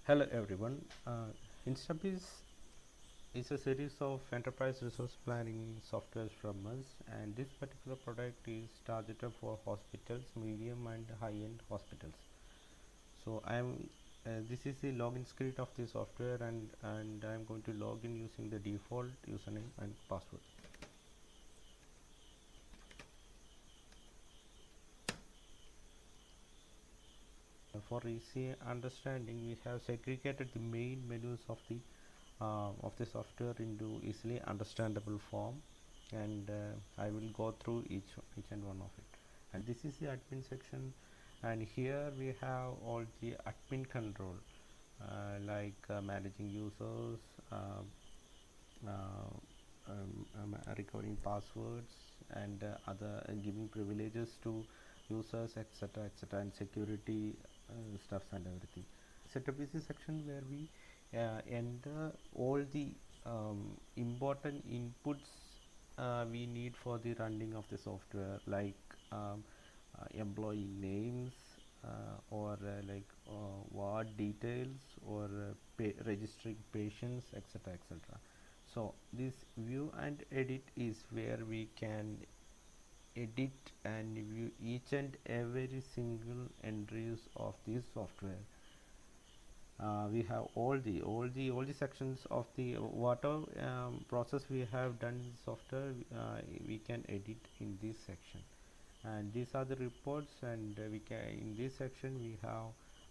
Hello everyone. Instabiz is a series of enterprise resource planning softwares from us, and this particular product is targeted for hospitals, medium and high-end hospitals. So this is the login script of the software, and I'm going to log in using the default username and password. For easy understanding, we have segregated the main menus of the software into easily understandable form, and I will go through each and one of it. And this is the admin section, and here we have all the admin control, like managing users, recovering passwords, and other giving privileges to users, etc., etc., and security stuffs and everything. Setup is the section where we enter all the important inputs we need for the running of the software, like employee names, or ward details, or registering patients, etc., etc. So this view and edit is where we can edit and view each and every single entries of this software. We have all the sections of the whatever process we have done in the software. We can edit in this section, and these are the reports, and we can, in this section we have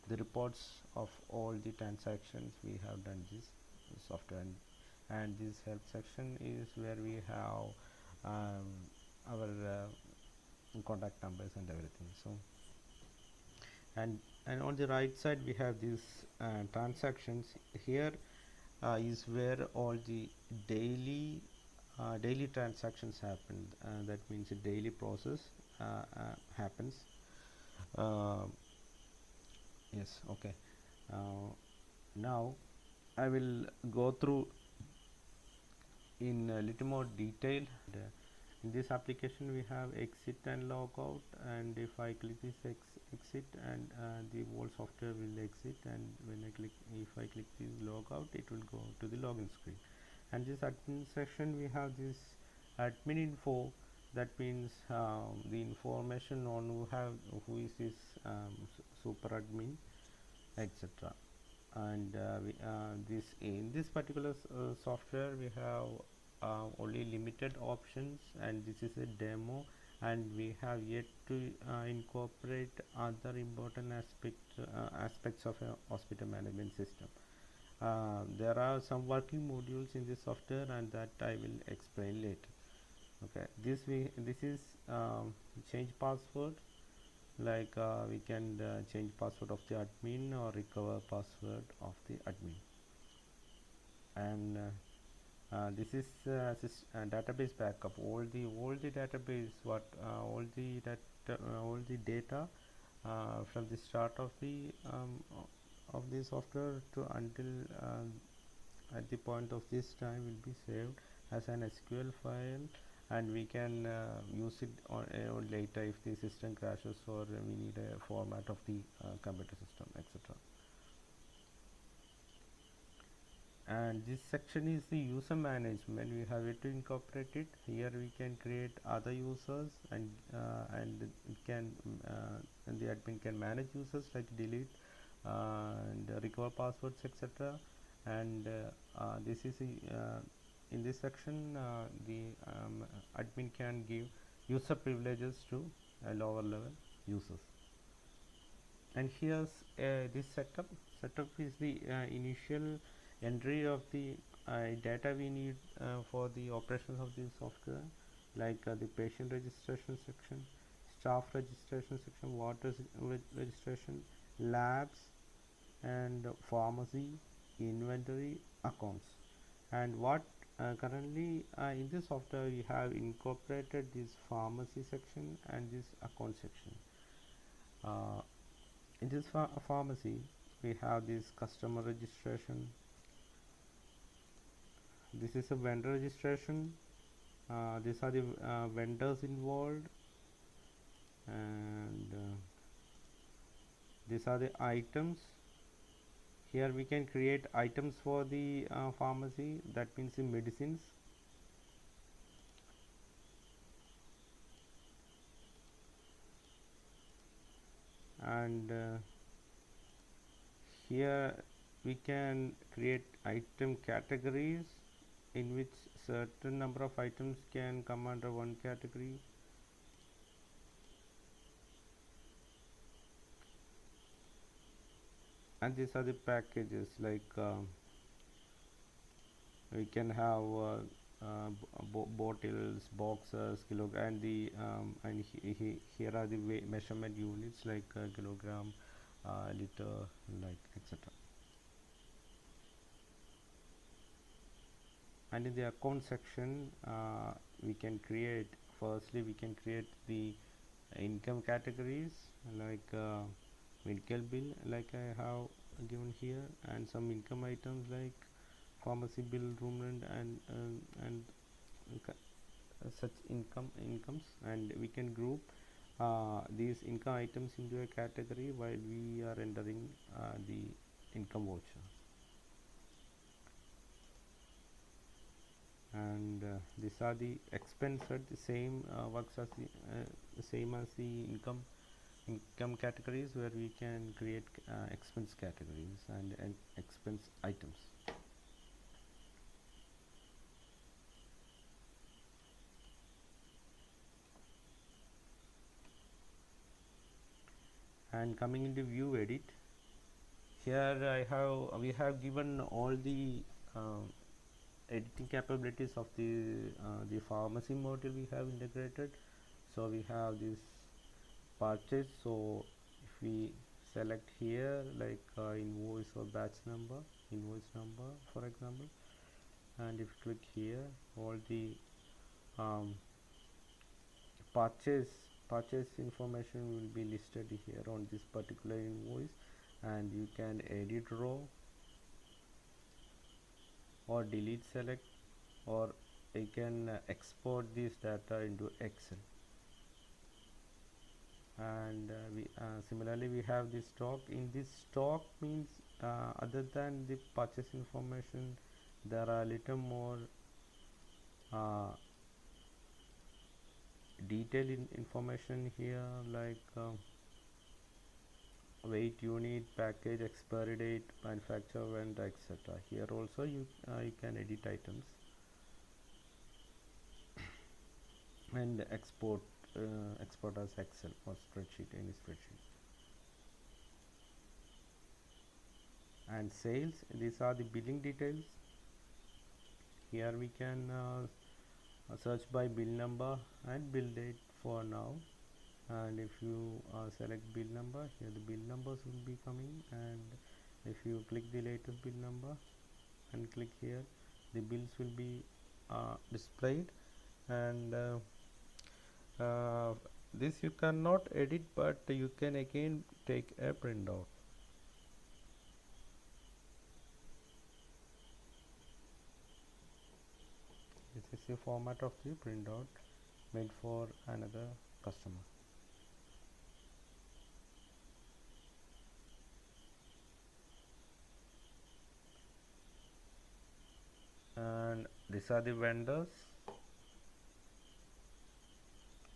the reports of all the transactions we have done this software, and this help section is where we have our contact numbers and everything. So and on the right side we have these transactions. Here is where all the daily transactions happen. That means a daily process happens. Yes, okay. Now I will go through in a little more detail. In this application we have exit and logout, and if I click this exit, and the whole software will exit, and if I click this logout, it will go to the login screen. And this admin section, we have this admin info. That means the information on who is this super admin, etc. And this in this particular software we have only limited options, and this is a demo, and we have yet to incorporate other important aspects of a hospital management system. There are some working modules in this software, and that I will explain later. Okay, this is change password, like we can change password of the admin or recover password of the admin. And this is database backup. All the database, all the data from the start of the software to until at the point of this time will be saved as an SQL file, and we can use it on later if the system crashes, or we need a format of the computer system, etc. And this section is the user management. We have it to incorporate it. Here we can create other users, and it can and the admin can manage users, like delete and recover passwords, etc. And this is in this section the admin can give user privileges to lower level users. And here's this setup is the initial entry of the data we need for the operations of the software, like the patient registration section, staff registration section, water registration, labs, and pharmacy, inventory, accounts. And what currently in this software we have incorporated this pharmacy section and this account section. In this pharmacy we have this customer registration. This is a vendor registration. These are the vendors involved, and these are the items. here we can create items for the pharmacy, that means the medicines. And here we can create item categories in which certain number of items can come under one category. And these are the packages, like we can have bottles, boxes, kilogram, and the here are the measurement units like kilogram, liter, like etc. And in the account section, we can create, firstly we can create the income categories, like medical bill, like I have given here, and some income items like pharmacy bill, room rent, and such incomes. And we can group these income items into a category while we are entering the income voucher. And these are the expense at the same works as the same as the income categories, where we can create expense categories and expense items. And coming into view edit, here we have given all the editing capabilities of the pharmacy module we have integrated. So we have this purchase. So if we select here, like invoice or batch number, invoice number for example, and if you click here, all the purchase information will be listed here on this particular invoice. And you can edit row or delete select, or you can export this data into Excel. And similarly we have this stock. In this stock means other than the purchase information, there are little more detailed information here, like weight unit, package, expiry date, manufacturer, vendor, etc. Here also you can edit items and export as Excel or spreadsheet, any spreadsheet. And sales, these are the billing details. Here we can search by bill number and bill date for now. And if you select bill number, here the bill numbers will be coming. And if you click the latest bill number and click here, the bills will be displayed. And this you cannot edit, but you can again take a printout. This is the format of the printout made for another customer. And these are the vendors.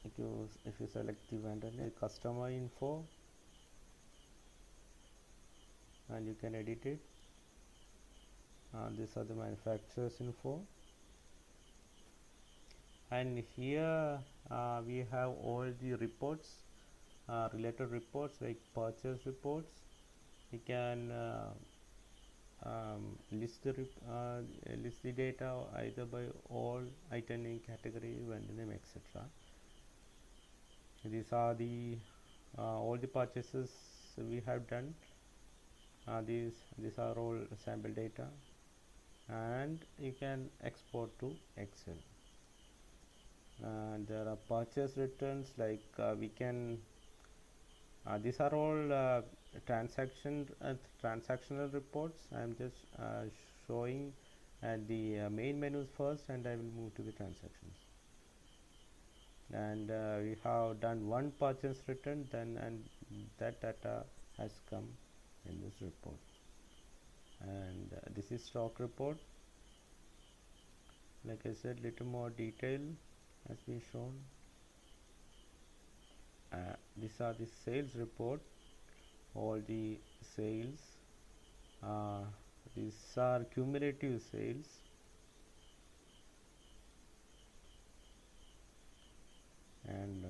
If you select the vendor name, customer info, and you can edit it. These are the manufacturer's info. And here we have all the reports, related reports, like purchase reports. We can list the data either by all, item name, category, vendor name, etc. These are the all the purchases we have done. These are all sample data, and you can export to Excel. There are purchase returns, like we can these are all transactional reports. I am just showing the main menus first, and I will move to the transactions. And we have done one purchase return, then, and that data has come in this report. and this is stock report. Like I said, little more detail has been shown. These are the sales report, all the sales. These are cumulative sales, and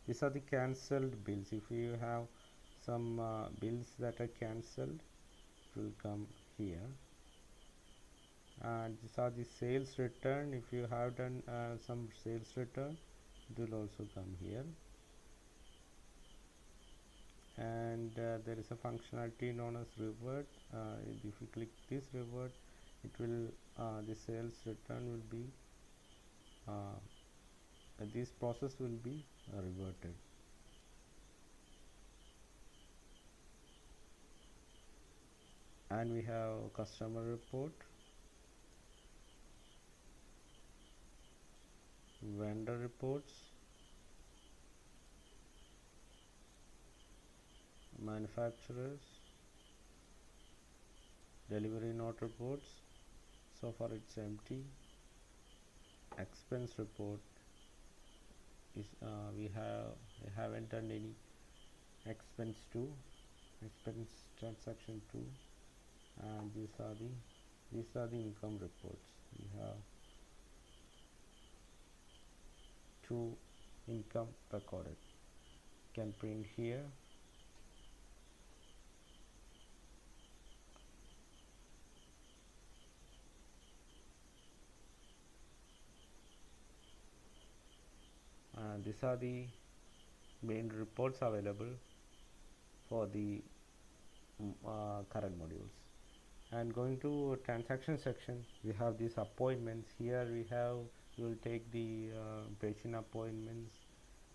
these are the cancelled bills. If you have some bills that are cancelled, it will come here. And these are the sales return. If you have done some sales return, it will also come here. And there is a functionality known as revert. If you click this revert, it will the sales return will be this process will be reverted. And we have customer report, vendor reports, manufacturers, delivery note reports. So far it's empty. Expense report is we haven't done any expense transaction 2, and these are the income reports. We have 2 income recorded. Can print here. These are the main reports available for the current modules. And going to transaction section, we have these appointments. Here we will take the patient appointments,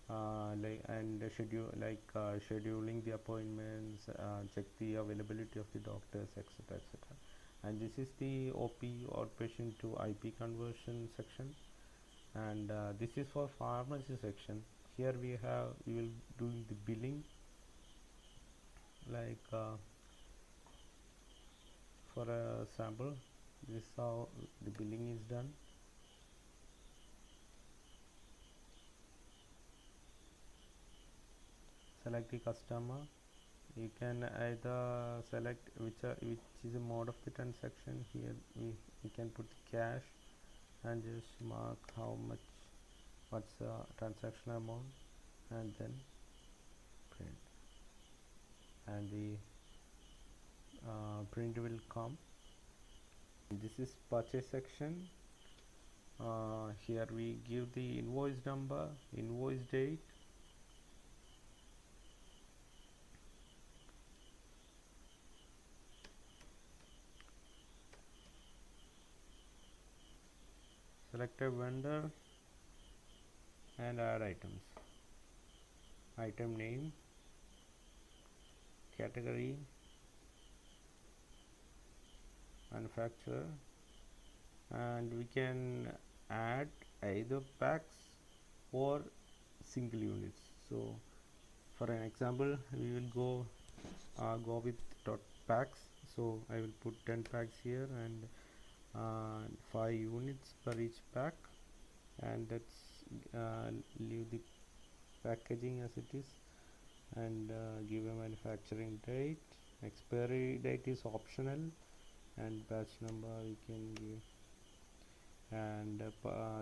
and scheduling the appointments, check the availability of the doctors, etc., etc. And this is the OP, outpatient to IP conversion section. And this is for pharmacy section. Here we will do the billing, like for a sample, this is how the billing is done. Select the customer. You can either select which is a mode of the transaction. Here we can put the cash and just mark what's the transaction amount, and then print, and the print will come. This is purchase section. Here we give the invoice number, invoice date, select a vendor, and add items. Item name, category, manufacturer, and we can add either packs or single units. So for an example, we will go with packs. So I will put 10 packs here, and 5 units per each pack, and let's leave the packaging as it is, and give a manufacturing date. Expiry date is optional, and batch number we can give, and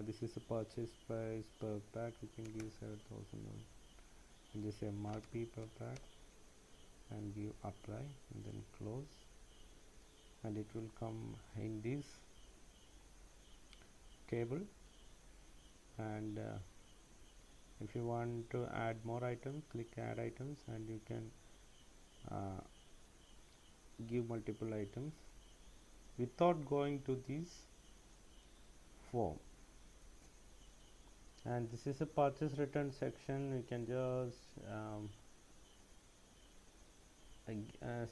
this is a purchase price per pack. We can give 7,000, and this MRP per pack, and give apply, and then close, and it will come in this table. And if you want to add more items, click add items, and you can give multiple items without going to this form. And this is a purchase return section. We can just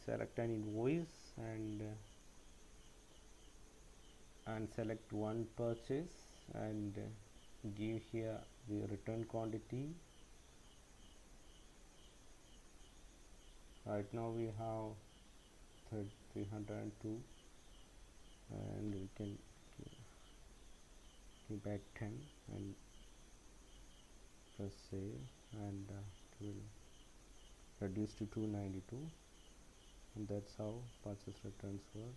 select an invoice, and select one purchase, and give here the return quantity. Right now we have 302, and we can give back 10 and press save, and it will reduce to 292, and that's how purchase returns work.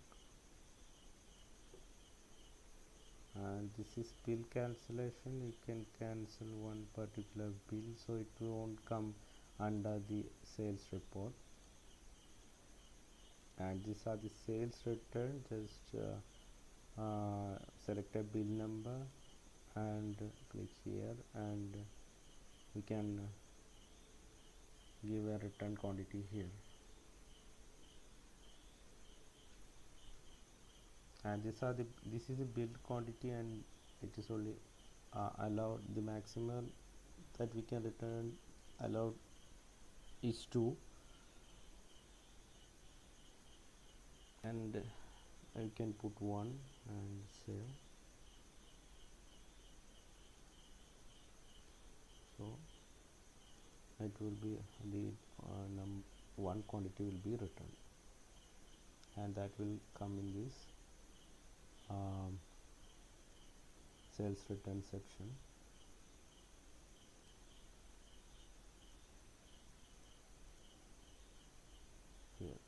And this is bill cancellation. You can cancel one particular bill, so it won't come under the sales report. And these are the sales return. Just select a bill number and click here, and we can give a return quantity here. And this is the bill quantity, and it is only allowed. The maximum that we can return allowed is 2, and I can put 1 and save. So it will be the 1 quantity will be returned, and that will come in this sales return section. Here,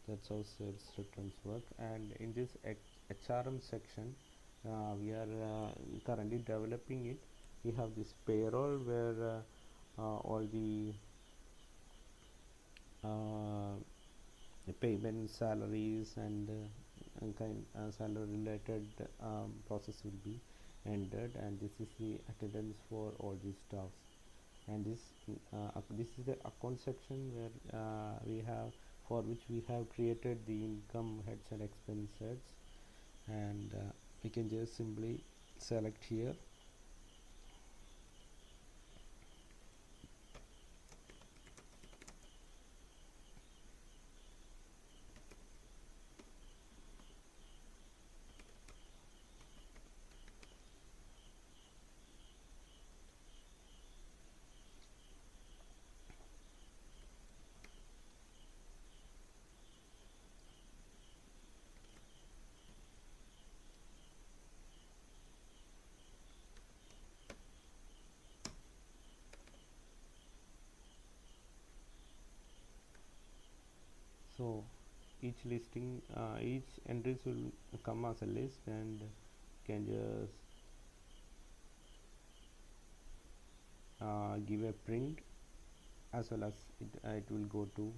that's how sales returns work. And in this HRM section, we are currently developing it. We have this payroll where all the payment, salaries, and salary related process will be entered, and this is the attendance for all these staffs. And this is the account section where we have, for which we have created the income heads and expense heads, and we can just simply select here. So each entries will come as a list, and can just give a print, as well as it will go to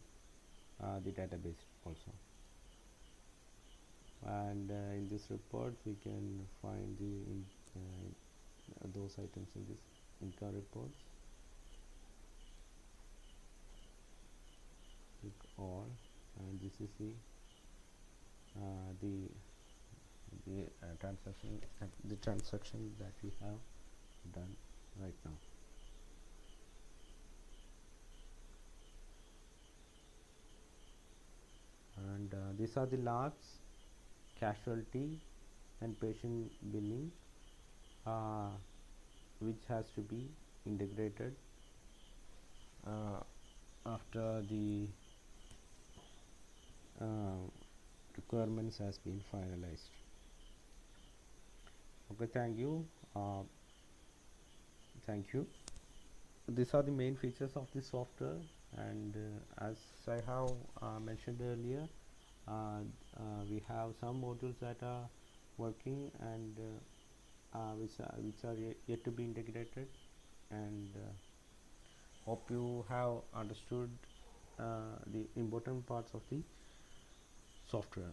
the database also. And in this report we can find those items in this income reports. Click all, and this is the transaction that we have done right now. And these are the logs, casualty and patient billing, which has to be integrated after the requirements has been finalized. Okay, thank you. These are the main features of the software, and as I have mentioned earlier, we have some modules that are working, and which are yet to be integrated. And hope you have understood the important parts of the software.